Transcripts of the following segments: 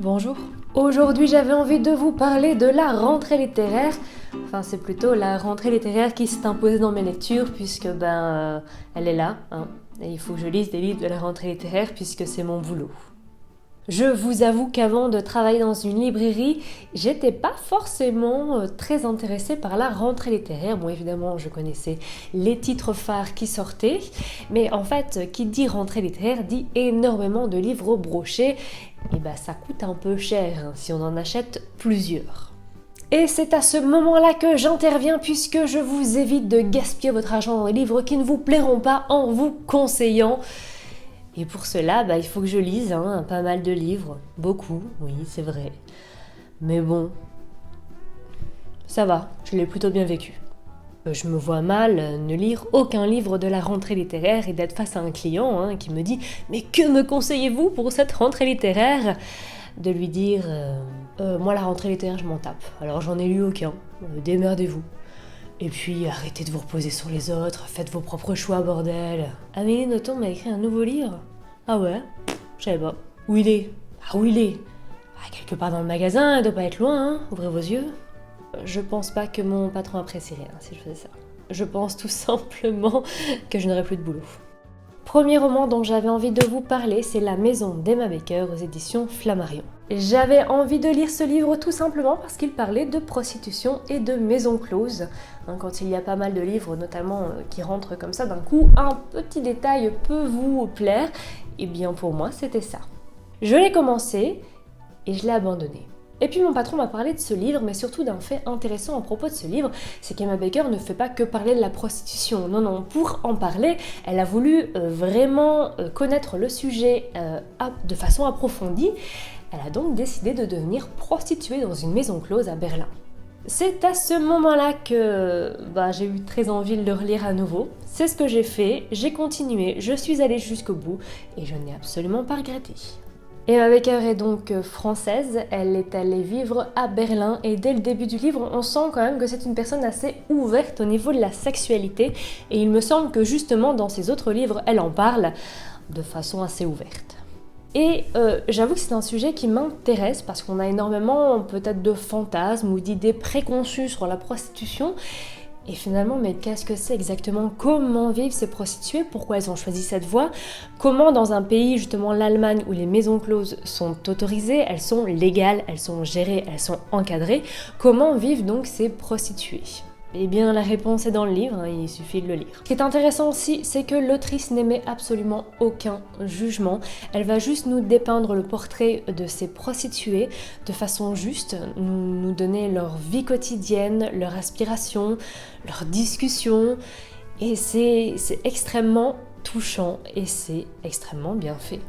Bonjour. Aujourd'hui, j'avais envie de vous parler de la rentrée littéraire. Enfin, c'est plutôt la rentrée littéraire qui s'est imposée dans mes lectures puisque elle est là, hein. Et il faut que je lise des livres de la rentrée littéraire puisque c'est mon boulot. Je vous avoue qu'avant de travailler dans une librairie, j'étais pas forcément très intéressée par la rentrée littéraire. Bon, évidemment, je connaissais les titres phares qui sortaient, mais en fait, qui dit rentrée littéraire dit énormément de livres brochés, et ça coûte un peu cher hein, si on en achète plusieurs. Et c'est à ce moment-là que j'interviens puisque je vous évite de gaspiller votre argent dans des livres qui ne vous plairont pas en vous conseillant. Et pour cela, il faut que je lise pas mal de livres. Beaucoup, oui, c'est vrai. Mais bon, ça va, je l'ai plutôt bien vécu. Je me vois mal ne lire aucun livre de la rentrée littéraire et d'être face à un client qui me dit « Mais que me conseillez-vous pour cette rentrée littéraire ?» De lui dire moi la rentrée littéraire, je m'en tape. Alors j'en ai lu aucun. Démerdez-vous. Et puis, arrêtez de vous reposer sur les autres, faites vos propres choix, bordel. Amélie Nothomb m'a écrit un nouveau livre. Ah ouais? Je savais pas. Où il est? Ah, où il est? Quelque part dans le magasin, il doit pas être loin, hein. Ouvrez vos yeux. Je pense pas que mon patron apprécierait si je faisais ça. Je pense tout simplement que je n'aurais plus de boulot. Premier roman dont j'avais envie de vous parler, c'est La Maison d'Emma Baker aux éditions Flammarion. J'avais envie de lire ce livre tout simplement parce qu'il parlait de prostitution et de maison close. Quand il y a pas mal de livres, notamment qui rentrent comme ça d'un coup, un petit détail peut vous plaire. Et bien pour moi, c'était ça. Je l'ai commencé et je l'ai abandonné. Et puis mon patron m'a parlé de ce livre, mais surtout d'un fait intéressant à propos de ce livre, c'est qu'Emma Baker ne fait pas que parler de la prostitution. Non, pour en parler, elle a voulu vraiment connaître le sujet de façon approfondie. Elle a donc décidé de devenir prostituée dans une maison close à Berlin. C'est à ce moment-là que j'ai eu très envie de le relire à nouveau. C'est ce que j'ai fait, j'ai continué, je suis allée jusqu'au bout et je n'ai absolument pas regretté. Emma Baker est donc française, elle est allée vivre à Berlin et dès le début du livre, on sent quand même que c'est une personne assez ouverte au niveau de la sexualité et il me semble que justement dans ses autres livres, elle en parle de façon assez ouverte. Et j'avoue que c'est un sujet qui m'intéresse parce qu'on a énormément peut-être de fantasmes ou d'idées préconçues sur la prostitution. Et finalement, mais qu'est-ce que c'est exactement? Comment vivent ces prostituées? Pourquoi elles ont choisi cette voie? Comment dans un pays, justement l'Allemagne, où les maisons closes sont autorisées, elles sont légales, elles sont gérées, elles sont encadrées, comment vivent donc ces prostituées? Eh bien, la réponse est dans le livre, il suffit de le lire. Ce qui est intéressant aussi, c'est que l'autrice n'émet absolument aucun jugement. Elle va juste nous dépeindre le portrait de ces prostituées de façon juste, nous donner leur vie quotidienne, leur aspiration, leurs discussions. Et c'est extrêmement touchant et c'est extrêmement bien fait.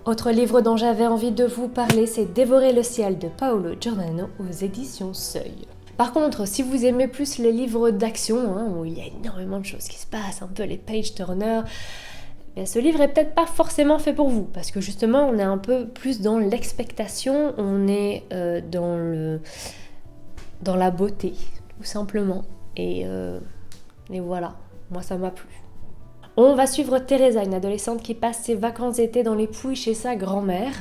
Autre livre dont j'avais envie de vous parler, c'est Dévorer le ciel de Paolo Giordano aux éditions Seuil. Par contre, si vous aimez plus les livres d'action, où il y a énormément de choses qui se passent, un peu les page-turners, ce livre est peut-être pas forcément fait pour vous, parce que justement, on est un peu plus dans l'expectation, on est dans la beauté, tout simplement. Et voilà, moi ça m'a plu. On va suivre Teresa, une adolescente qui passe ses vacances d'été dans les Pouilles chez sa grand-mère.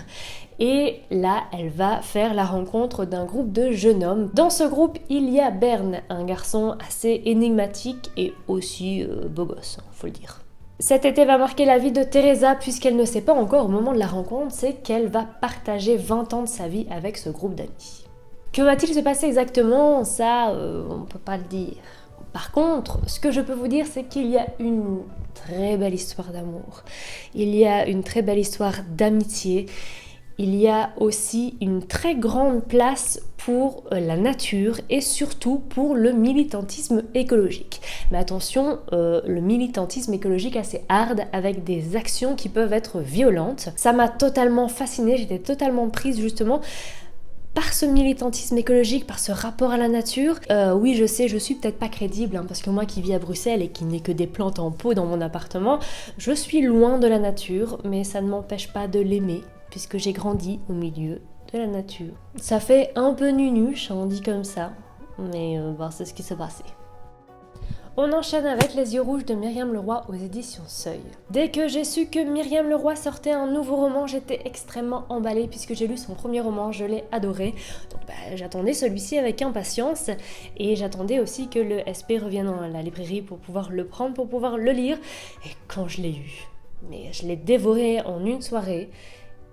Et là, elle va faire la rencontre d'un groupe de jeunes hommes. Dans ce groupe, il y a Bern, un garçon assez énigmatique et aussi beau gosse, faut le dire. Cet été va marquer la vie de Teresa puisqu'elle ne sait pas encore au moment de la rencontre, c'est qu'elle va partager 20 ans de sa vie avec ce groupe d'amis. Que va-t-il se passer exactement? Ça, on ne peut pas le dire. Par contre, ce que je peux vous dire, c'est qu'il y a une très belle histoire d'amour. Il y a une très belle histoire d'amitié. Il y a aussi une très grande place pour la nature et surtout pour le militantisme écologique. Mais attention, le militantisme écologique assez hard avec des actions qui peuvent être violentes. Ça m'a totalement fascinée, j'étais totalement prise justement par ce militantisme écologique, par ce rapport à la nature. Oui, je sais, je suis peut-être pas crédible, parce que moi qui vis à Bruxelles et qui n'ai que des plantes en pot dans mon appartement, je suis loin de la nature, mais ça ne m'empêche pas de l'aimer, puisque j'ai grandi au milieu de la nature. Ça fait un peu nunuche, on dit comme ça, mais c'est ce qui s'est passé. On enchaîne avec Les yeux rouges de Myriam Leroy aux éditions Seuil. Dès que j'ai su que Myriam Leroy sortait un nouveau roman, j'étais extrêmement emballée puisque j'ai lu son premier roman, je l'ai adoré. Donc j'attendais celui-ci avec impatience et j'attendais aussi que le SP revienne dans la librairie pour pouvoir le prendre, pour pouvoir le lire. Et quand je l'ai eu, mais je l'ai dévoré en une soirée,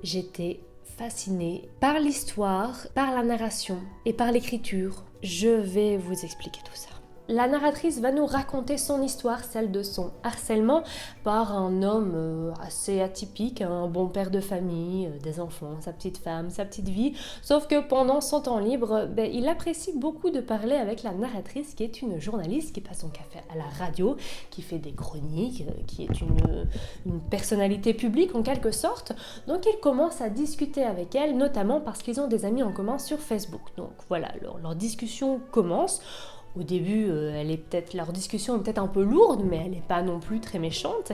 j'étais fascinée par l'histoire, par la narration et par l'écriture. Je vais vous expliquer tout ça. La narratrice va nous raconter son histoire, celle de son harcèlement par un homme assez atypique, un bon père de famille, des enfants, sa petite femme, sa petite vie. Sauf que pendant son temps libre, il apprécie beaucoup de parler avec la narratrice qui est une journaliste qui passe son café à la radio, qui fait des chroniques, qui est une personnalité publique en quelque sorte. Donc il commence à discuter avec elle, notamment parce qu'ils ont des amis en commun sur Facebook. Donc voilà, leur discussion commence. Au début, leur discussion est peut-être un peu lourde, mais elle n'est pas non plus très méchante.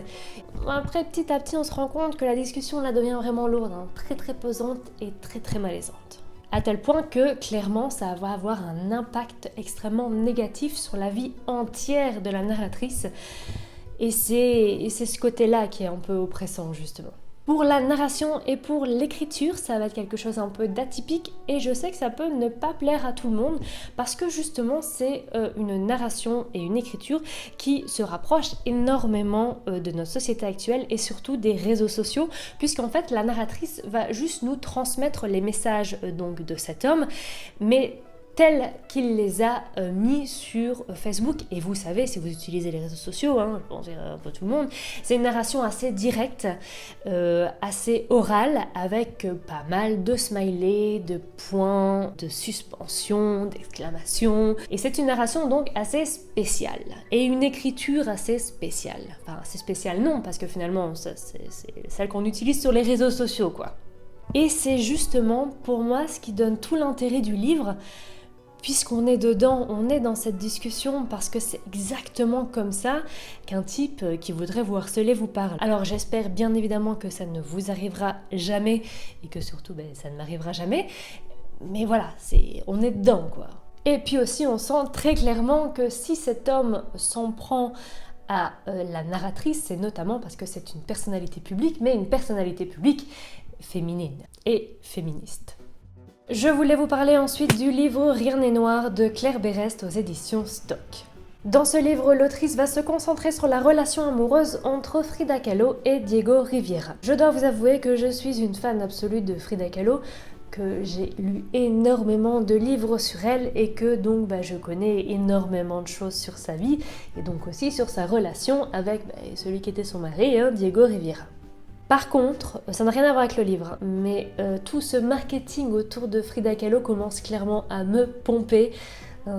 Après, petit à petit, on se rend compte que la discussion là devient vraiment lourde, très très pesante et très très malaisante. À tel point que, clairement, ça va avoir un impact extrêmement négatif sur la vie entière de la narratrice. Et c'est ce côté-là qui est un peu oppressant, justement. Pour la narration et pour l'écriture, ça va être quelque chose un peu d'atypique et je sais que ça peut ne pas plaire à tout le monde parce que justement c'est une narration et une écriture qui se rapprochent énormément de notre société actuelle et surtout des réseaux sociaux puisqu'en fait la narratrice va juste nous transmettre les messages donc de cet homme mais tels qu'il les a mis sur Facebook. Et vous savez, si vous utilisez les réseaux sociaux, je pense un peu tout le monde, c'est une narration assez directe, assez orale, avec pas mal de smileys, de points, de suspensions, d'exclamations. Et c'est une narration donc assez spéciale. Et une écriture assez spéciale. Enfin, assez spéciale non, parce que finalement, ça, c'est celle qu'on utilise sur les réseaux sociaux, quoi. Et c'est justement, pour moi, ce qui donne tout l'intérêt du livre, puisqu'on est dedans, on est dans cette discussion parce que c'est exactement comme ça qu'un type qui voudrait vous harceler vous parle. Alors j'espère bien évidemment que ça ne vous arrivera jamais et que surtout ça ne m'arrivera jamais. Mais voilà, on est dedans quoi. Et puis aussi on sent très clairement que si cet homme s'en prend à la narratrice, c'est notamment parce que c'est une personnalité publique, mais une personnalité publique féminine et féministe. Je voulais vous parler ensuite du livre Rien n'est noir de Claire Berest aux éditions Stock. Dans ce livre, l'autrice va se concentrer sur la relation amoureuse entre Frida Kahlo et Diego Rivera. Je dois vous avouer que je suis une fan absolue de Frida Kahlo, que j'ai lu énormément de livres sur elle et que donc je connais énormément de choses sur sa vie et donc aussi sur sa relation avec celui qui était son mari, Diego Rivera. Par contre, ça n'a rien à voir avec le livre, mais tout ce marketing autour de Frida Kahlo commence clairement à me pomper,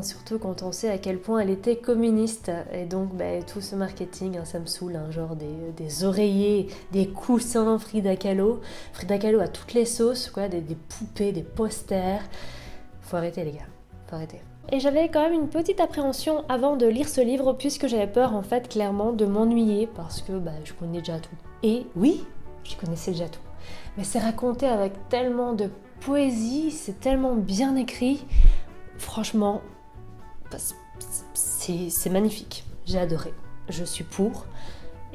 surtout quand on sait à quel point elle était communiste. Et donc tout ce marketing, ça me saoule, genre des oreillers, des coussins Frida Kahlo. Frida Kahlo a toutes les sauces, des poupées, des posters. Faut arrêter les gars, faut arrêter. Et j'avais quand même une petite appréhension avant de lire ce livre puisque j'avais peur en fait clairement de m'ennuyer parce que je connais déjà tout. Et oui, je connaissais déjà tout. Mais c'est raconté avec tellement de poésie, c'est tellement bien écrit. Franchement, c'est magnifique. J'ai adoré. Je suis pour.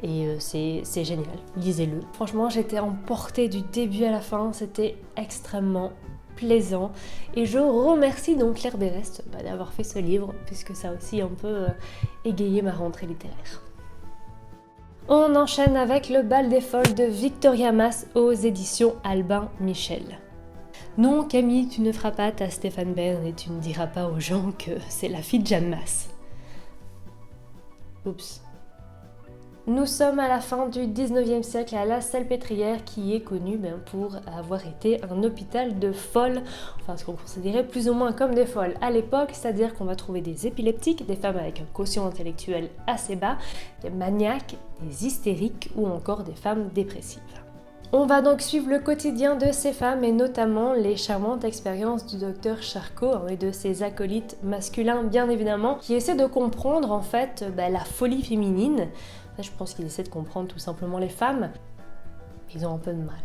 Et c'est génial. Lisez-le. Franchement, j'étais emportée du début à la fin. C'était extrêmement plaisant. Et je remercie donc Claire Berest d'avoir fait ce livre, puisque ça a aussi un peu égayé ma rentrée littéraire. On enchaîne avec Le bal des folles de Victoria Mass aux éditions Albin Michel. Non, Camille, tu ne feras pas ta Stéphane Bern et tu ne diras pas aux gens que c'est la fille de Jeanne Masse. Oups. Nous sommes à la fin du 19e siècle à la Salpêtrière qui est connue pour avoir été un hôpital de folles, enfin ce qu'on considérait plus ou moins comme des folles à l'époque, c'est-à-dire qu'on va trouver des épileptiques, des femmes avec un quotient intellectuel assez bas, des maniaques, des hystériques ou encore des femmes dépressives. On va donc suivre le quotidien de ces femmes et notamment les charmantes expériences du docteur Charcot et de ses acolytes masculins bien évidemment qui essaient de comprendre en fait la folie féminine. Je pense qu'ils essaient de comprendre tout simplement les femmes. Ils ont un peu de mal.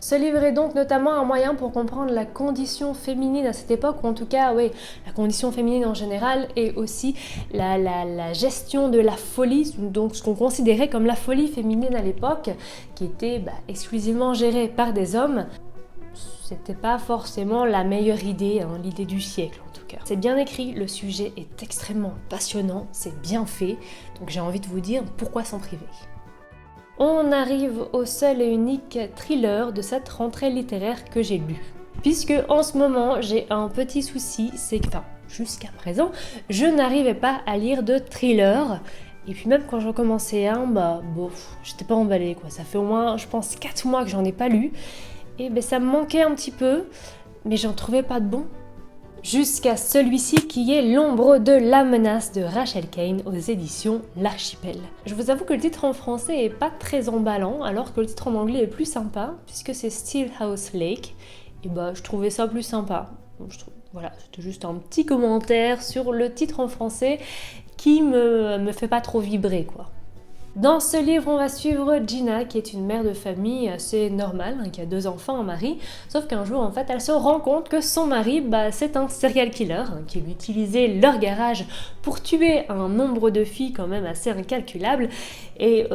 Ce livre est donc notamment un moyen pour comprendre la condition féminine à cette époque, ou en tout cas, oui, la condition féminine en général, et aussi la gestion de la folie, donc ce qu'on considérait comme la folie féminine à l'époque, qui était exclusivement gérée par des hommes. C'était pas forcément la meilleure idée, l'idée du siècle en tout cas. C'est bien écrit, le sujet est extrêmement passionnant, c'est bien fait, donc j'ai envie de vous dire pourquoi s'en priver. On arrive au seul et unique thriller de cette rentrée littéraire que j'ai lu. Puisque en ce moment, j'ai un petit souci, c'est que, jusqu'à présent, je n'arrivais pas à lire de thriller. Et puis même quand j'en commençais un, j'étais pas emballée quoi. Ça fait au moins, je pense, 4 mois que j'en ai pas lu. Et ça me manquait un petit peu, mais j'en trouvais pas de bon. Jusqu'à celui-ci qui est L'ombre de la menace de Rachel Caine aux éditions L'Archipel. Je vous avoue que le titre en français est pas très emballant, alors que le titre en anglais est plus sympa, puisque c'est Steelhouse Lake, et je trouvais ça plus sympa. Voilà, c'était juste un petit commentaire sur le titre en français qui me fait pas trop vibrer quoi. Dans ce livre, on va suivre Gina, qui est une mère de famille assez normale, qui a 2 enfants, un mari, sauf qu'un jour, en fait, elle se rend compte que son mari, c'est un serial killer, qui lui utilisait leur garage pour tuer un nombre de filles quand même assez incalculable, et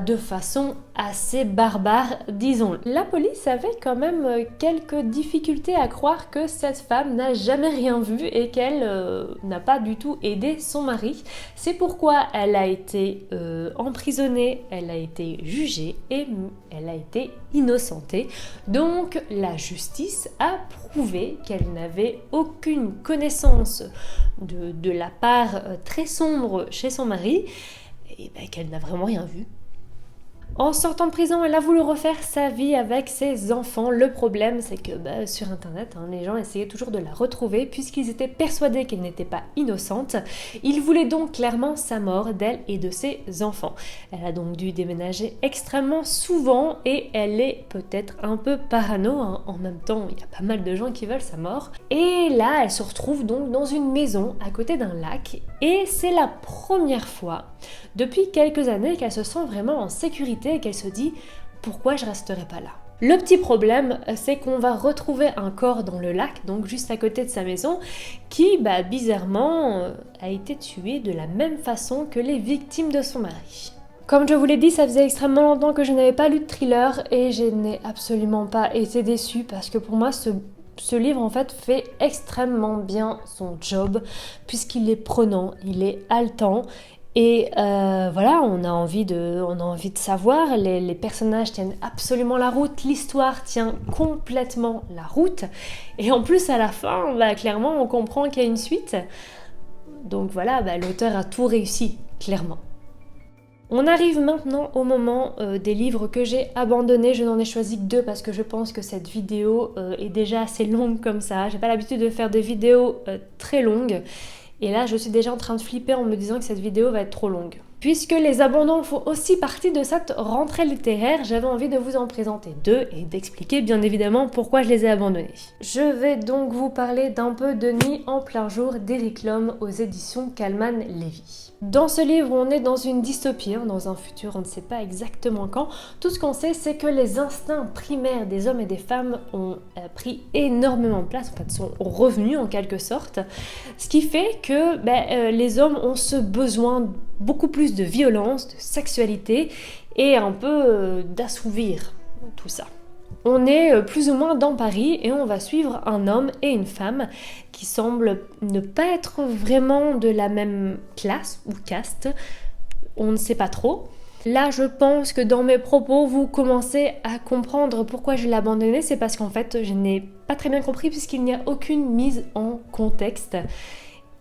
de façon assez barbare, disons. La police avait quand même quelques difficultés à croire que cette femme n'a jamais rien vu et qu'elle n'a pas du tout aidé son mari. C'est pourquoi elle a été emprisonnée, elle a été jugée et elle a été innocentée. Donc la justice a prouvé qu'elle n'avait aucune connaissance de la part très sombre chez son mari et qu'elle n'a vraiment rien vu. En sortant de prison, elle a voulu refaire sa vie avec ses enfants. Le problème, c'est que sur internet, les gens essayaient toujours de la retrouver puisqu'ils étaient persuadés qu'elle n'était pas innocente. Ils voulaient donc clairement sa mort d'elle et de ses enfants. Elle a donc dû déménager extrêmement souvent et elle est peut-être un peu parano. En même temps, il y a pas mal de gens qui veulent sa mort. Et là, elle se retrouve donc dans une maison à côté d'un lac et c'est la première fois depuis quelques années qu'elle se sent vraiment en sécurité et qu'elle se dit « Pourquoi je resterai pas là ?» Le petit problème, c'est qu'on va retrouver un corps dans le lac, donc juste à côté de sa maison, qui, bizarrement, a été tué de la même façon que les victimes de son mari. Comme je vous l'ai dit, ça faisait extrêmement longtemps que je n'avais pas lu de thriller et je n'ai absolument pas été déçue parce que pour moi, ce livre en fait fait extrêmement bien son job puisqu'il est prenant, il est haletant. Et voilà, on a envie de savoir, les personnages tiennent absolument la route, l'histoire tient complètement la route, et en plus à la fin, clairement on comprend qu'il y a une suite, donc voilà, l'auteur a tout réussi, clairement. On arrive maintenant au moment des livres que j'ai abandonnés. Je n'en ai choisi que 2 parce que je pense que cette vidéo est déjà assez longue comme ça. J'ai pas l'habitude de faire des vidéos très longues. Et là, je suis déjà en train de flipper en me disant que cette vidéo va être trop longue. Puisque les abandons font aussi partie de cette rentrée littéraire, j'avais envie de vous en présenter 2 et d'expliquer bien évidemment pourquoi je les ai abandonnés. Je vais donc vous parler d'un peu de Nuit en plein jour d'Eric Lom aux éditions Calman Levy. Dans ce livre, on est dans une dystopie, dans un futur, on ne sait pas exactement quand. Tout ce qu'on sait, c'est que les instincts primaires des hommes et des femmes ont pris énormément de place, en fait, sont revenus en quelque sorte. Ce qui fait que les hommes ont ce besoin beaucoup plus de violence, de sexualité et un peu d'assouvir tout ça. On est plus ou moins dans Paris et on va suivre un homme et une femme qui semblent ne pas être vraiment de la même classe ou caste, on ne sait pas trop. Là, je pense que dans mes propos, vous commencez à comprendre pourquoi je l'ai abandonné, c'est parce qu'en fait, je n'ai pas très bien compris puisqu'il n'y a aucune mise en contexte.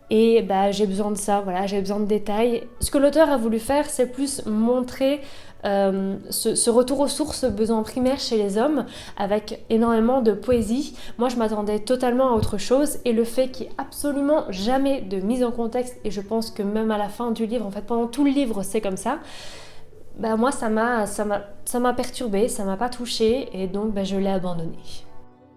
Et j'ai besoin de ça, voilà, j'ai besoin de détails. Ce que l'auteur a voulu faire, c'est plus montrer ce retour aux sources, besoin primaire chez les hommes, avec énormément de poésie. Moi, je m'attendais totalement à autre chose, et le fait qu'il n'y ait absolument jamais de mise en contexte, et je pense que même à la fin du livre, en fait, pendant tout le livre, c'est comme ça, moi, ça m'a perturbée, ça m'a pas touchée, et donc je l'ai abandonné.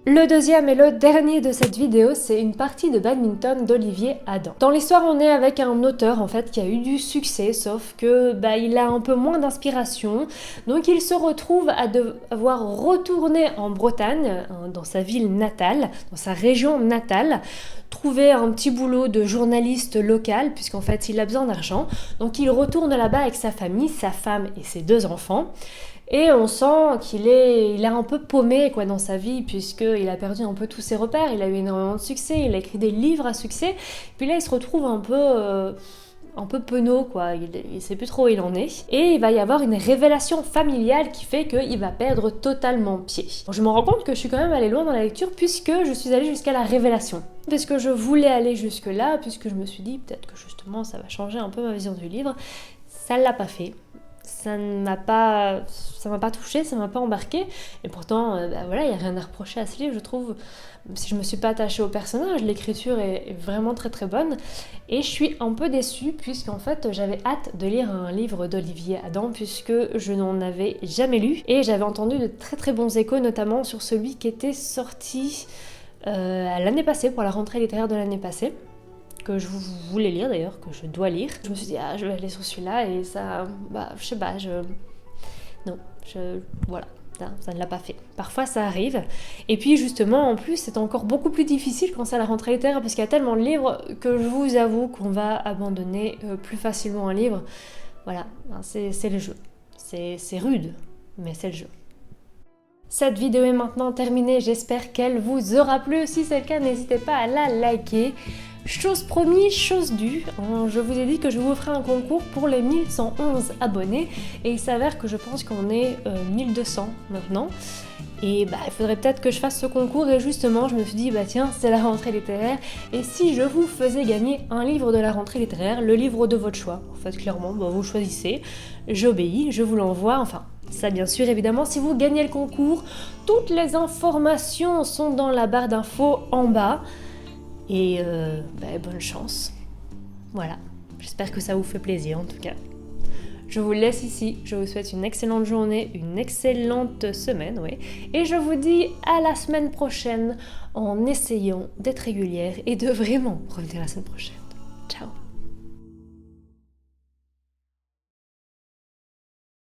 Le deuxième et le dernier de cette vidéo, c'est une partie de badminton d'Olivier Adam. Dans l'histoire, on est avec un auteur en fait qui a eu du succès, sauf que il a un peu moins d'inspiration, donc il se retrouve à devoir retourner en Bretagne, dans sa ville natale, dans sa région natale, trouver un petit boulot de journaliste local, puisqu'en fait il a besoin d'argent. Donc il retourne là-bas avec sa famille, sa femme et ses 2 enfants. Et on sent qu'il est un peu paumé dans sa vie, puisqu'il a perdu un peu tous ses repères, il a eu énormément de succès, il a écrit des livres à succès, puis là il se retrouve un peu penaud, il sait plus trop où il en est. Et il va y avoir une révélation familiale qui fait qu'il va perdre totalement pied. Bon, je me rends compte que je suis quand même allée loin dans la lecture, puisque je suis allée jusqu'à la révélation. Parce que je voulais aller jusque-là, puisque je me suis dit peut-être que justement ça va changer un peu ma vision du livre. Ça ne l'a pas fait. Ça m'a pas touchée, ça m'a pas embarqué, et pourtant il n'y a rien à reprocher à ce livre, je trouve. Si je me suis pas attachée au personnage, l'écriture est vraiment très très bonne, et je suis un peu déçue puisqu'en fait j'avais hâte de lire un livre d'Olivier Adam puisque je n'en avais jamais lu, et j'avais entendu de très très bons échos, notamment sur celui qui était sorti l'année passée, pour la rentrée littéraire de l'année passée, que je voulais lire d'ailleurs, que je dois lire. Je me suis dit, je vais aller sur celui-là, et ça, je sais pas, voilà, ça ne l'a pas fait. Parfois ça arrive, et puis justement, en plus, c'est encore beaucoup plus difficile quand c'est à la rentrée littéraire, parce qu'il y a tellement de livres que je vous avoue qu'on va abandonner plus facilement un livre. Voilà, c'est le jeu. C'est rude, mais c'est le jeu. Cette vidéo est maintenant terminée, j'espère qu'elle vous aura plu. Si c'est le cas, n'hésitez pas à la liker. Chose promise, chose due, je vous ai dit que je vous ferai un concours pour les 1111 abonnés, et il s'avère que je pense qu'on est 1200 maintenant, et il faudrait peut-être que je fasse ce concours, et justement je me suis dit tiens, c'est la rentrée littéraire, et si je vous faisais gagner un livre de la rentrée littéraire, le livre de votre choix, en fait clairement, vous choisissez, j'obéis, je vous l'envoie, enfin ça bien sûr évidemment si vous gagnez le concours, toutes les informations sont dans la barre d'infos en bas. Et bonne chance. Voilà, j'espère que ça vous fait plaisir en tout cas. Je vous laisse ici, je vous souhaite une excellente journée, une excellente semaine, et je vous dis à la semaine prochaine en essayant d'être régulière et de vraiment revenir la semaine prochaine. Ciao.